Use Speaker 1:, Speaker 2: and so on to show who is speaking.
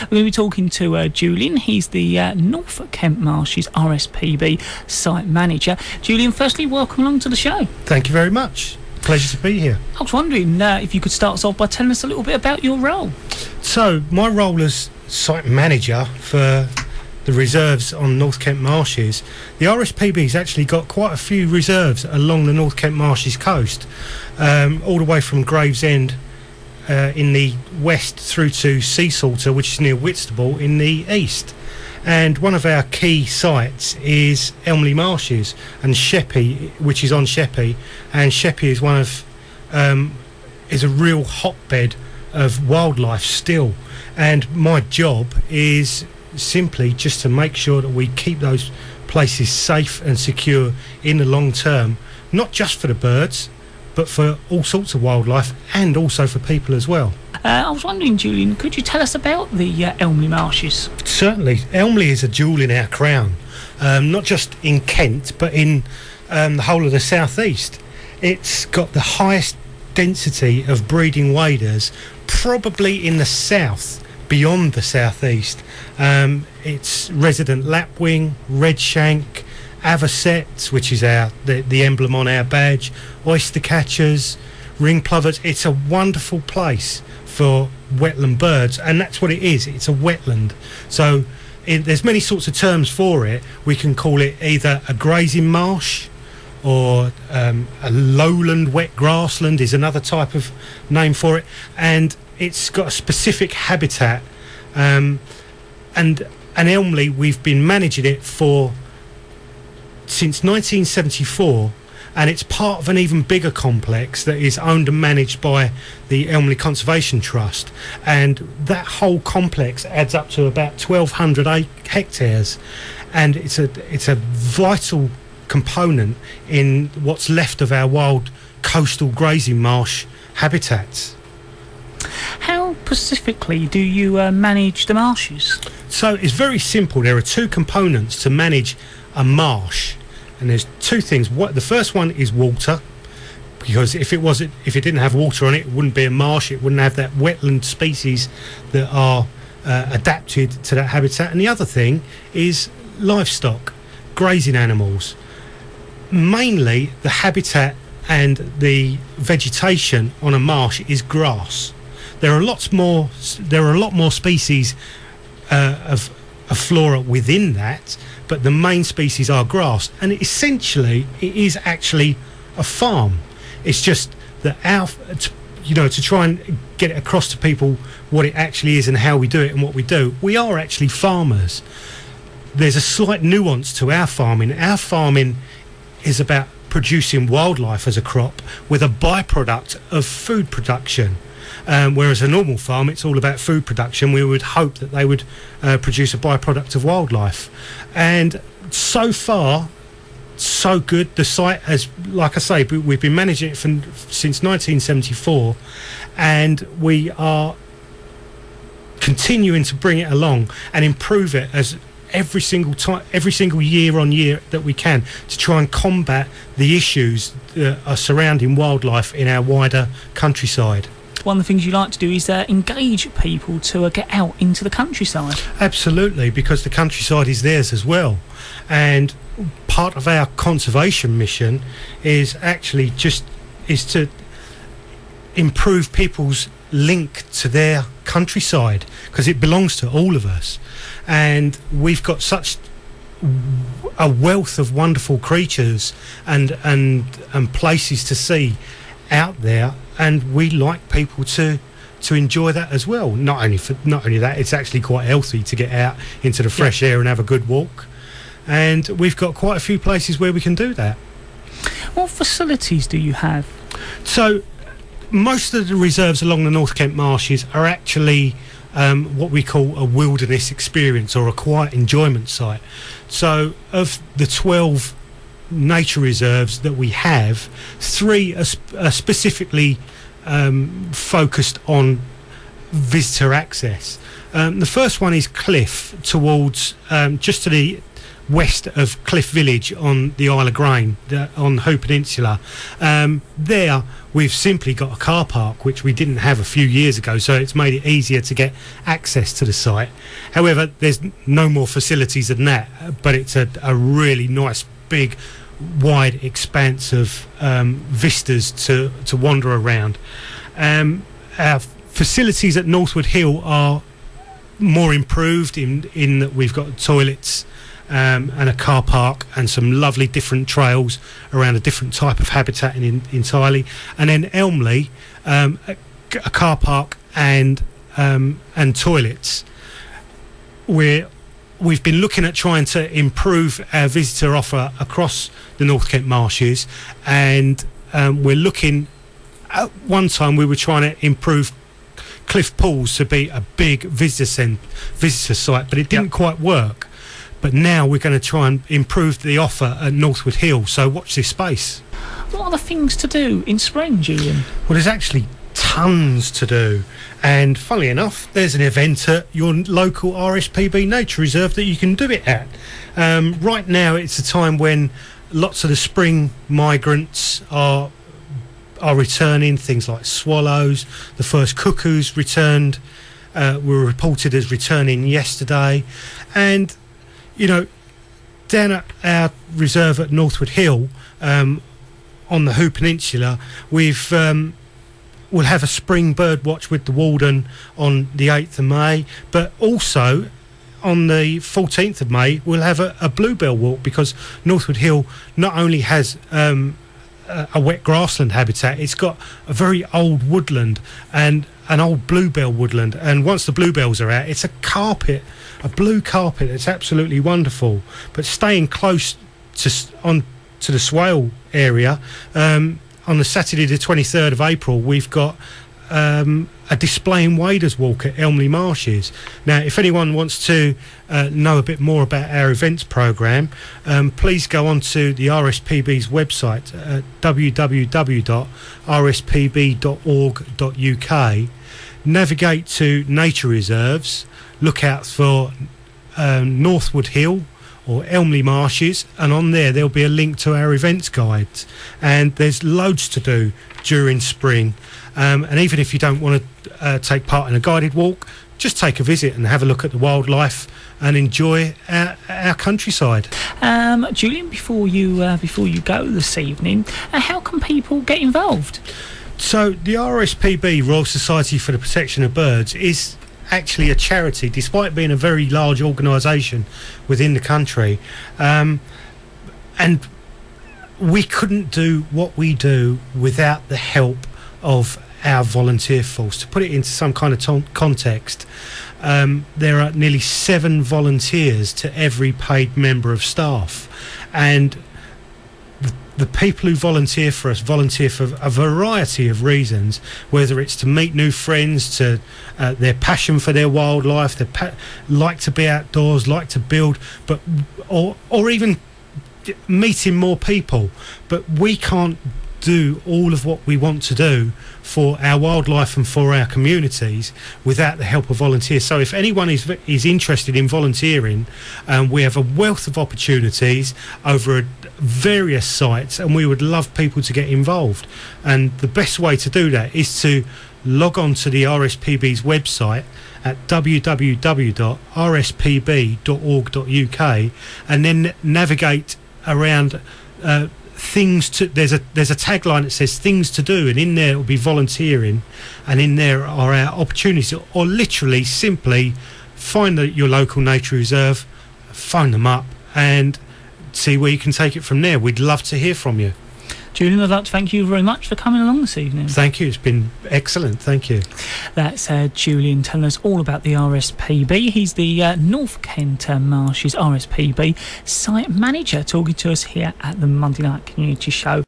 Speaker 1: We're going to be talking to Julian. He's the North Kent Marshes RSPB site manager. Julian, firstly, welcome along to the show.
Speaker 2: Thank you very much. Pleasure to be here.
Speaker 1: I was wondering if you could start us off by telling us a little bit about your role.
Speaker 2: So, my role as site manager for the reserves on North Kent Marshes, the RSPB's actually got quite a few reserves along the North Kent Marshes coast, all the way from Gravesend in the west through to Seasalter, which is near Whitstable, in the east. And one of our key sites is Elmley Marshes and Sheppey, which is on Sheppey. And Sheppey is one of is a real hotbed of wildlife still. And my job is simply just to make sure that we keep those places safe and secure in the long term, not just for the birds, but for all sorts of wildlife and also for people as well.
Speaker 1: I was wondering, Julian, could you tell us about the Elmley Marshes?
Speaker 2: Certainly. Elmley is a jewel in our crown, not just in Kent, but in the whole of the southeast. It's got the highest density of breeding waders, probably in the south, beyond the southeast. It's resident lapwing, redshank, avocets, which is the emblem on our badge, oyster catchers, ring plovers. It's a wonderful place for wetland birds, and that's what it is. It's a wetland. So there's many sorts of terms for it. We can call it either a grazing marsh, or a lowland wet grassland is another type of name for it, and it's got a specific habitat. And Elmley, we've been managing it since 1974, and it's part of an even bigger complex that is owned and managed by the Elmley Conservation Trust, and that whole complex adds up to about 1,200 hectares, and it's a vital component in what's left of our wild coastal grazing marsh habitats.
Speaker 1: How specifically do you manage the marshes?
Speaker 2: So it's very simple. There are two components to manage a marsh, and there's two things. The first one is water, because if it didn't have water on it, it wouldn't be a marsh. It wouldn't have that wetland species that are adapted to that habitat. And the other thing is livestock, grazing animals. Mainly the habitat and the vegetation on a marsh is grass. There are a lot more species of flora within that, but the main species are grass, and essentially it is actually a farm. It's just that to try and get it across to people what it actually is and how we do it and what we do, we are actually farmers. There's a slight nuance to our farming. Our farming is about producing wildlife as a crop with a byproduct of food production. Whereas a normal farm, it's all about food production. We would hope that they would produce a byproduct of wildlife. And so far, so good. The site has, like I say, we've been managing it since 1974, and we are continuing to bring it along and improve it as every single year on year that we can, to try and combat the issues that are surrounding wildlife in our wider countryside.
Speaker 1: One of the things you like to do is engage people to get out into the countryside.
Speaker 2: Absolutely, because the countryside is theirs as well, and part of our conservation mission is actually is to improve people's link to their countryside, because it belongs to all of us, and we've got such a wealth of wonderful creatures and places to see out there, and we like people to enjoy that as well. Not only that, it's actually quite healthy to get out into the fresh air and have a good walk, and we've got quite a few places where we can do that.
Speaker 1: What facilities do you have?
Speaker 2: So most of the reserves along the North Kent Marshes are actually what we call a wilderness experience, or a quiet enjoyment site. So of the 12 nature reserves that we have, 3 are specifically focused on visitor access. The first one is Cliff, towards just to the west of Cliff Village on the Isle of Grain, on the Hope Peninsula. There we've simply got a car park which we didn't have a few years ago, so it's made it easier to get access to the site. However, there's no more facilities than that, but it's a really nice big wide expanse of vistas to wander around. Our facilities at Northwood Hill are more improved in that we've got toilets and a car park and some lovely different trails around a different type of habitat entirely. And then Elmley, a car park and toilets. We've been looking at trying to improve our visitor offer across the North Kent Marshes, and we're looking, at one time we were trying to improve Cliff Pools to be a big visitor site, but it didn't quite work. But now we're going to try and improve the offer at Northwood Hill, so watch this space.
Speaker 1: What are the things to do in spring, Julian?
Speaker 2: Well, there's actually tons to do, and funnily enough, there's an event at your local RSPB Nature Reserve that you can do it at. Right now it's a time when lots of the spring migrants are returning, things like swallows. The first cuckoos returned, were reported as returning yesterday, and you know, down at our reserve at Northwood Hill, on the Hoop Peninsula, we'll have a spring bird watch with the warden on the 8th of May, but also on the 14th of May we'll have a bluebell walk, because Northwood Hill not only has a wet grassland habitat, it's got a very old woodland and an old bluebell woodland, and once the bluebells are out, it's a carpet, a blue carpet. It's absolutely wonderful. But staying close to the Swale area, on the Saturday the 23rd of April, we've got a display and waders walk at Elmley Marshes. Now, if anyone wants to know a bit more about our events programme, please go on to the RSPB's website at www.rspb.org.uk, navigate to nature reserves, look out for Northwood Hill or Elmley Marshes, and on there'll be a link to our events guides, and there's loads to do during spring. And even if you don't want to take part in a guided walk, just take a visit and have a look at the wildlife and enjoy our countryside.
Speaker 1: Julian, before you go this evening, how can people get involved?
Speaker 2: So the RSPB, Royal Society for the Protection of Birds, is actually a charity, despite being a very large organisation within the country, and we couldn't do what we do without the help of our volunteer force. To put it into some kind of context, there are nearly 7 volunteers to every paid member of staff, and the people who volunteer for us volunteer for a variety of reasons, whether it's to meet new friends, to their passion for their wildlife, they like to be outdoors, like to build, but or even meeting more people. But we can't do all of what we want to do for our wildlife and for our communities without the help of volunteers. So if anyone is interested in volunteering, we have a wealth of opportunities over various sites, and we would love people to get involved. And the best way to do that is to log on to the RSPB's website at www.rspb.org.uk and then navigate around things to. There's a tagline that says things to do, and in there will be volunteering, and in there are our opportunities, or literally simply find your local nature reserve, phone them up and see where you can take it from there. We'd love to hear from you.
Speaker 1: Julian, I'd like to thank you very much for coming along this evening.
Speaker 2: Thank you, it's been excellent, thank you.
Speaker 1: That's Julian telling us all about the RSPB. He's the North Kent Marshes RSPB site manager, talking to us here at the Monday Night Community Show.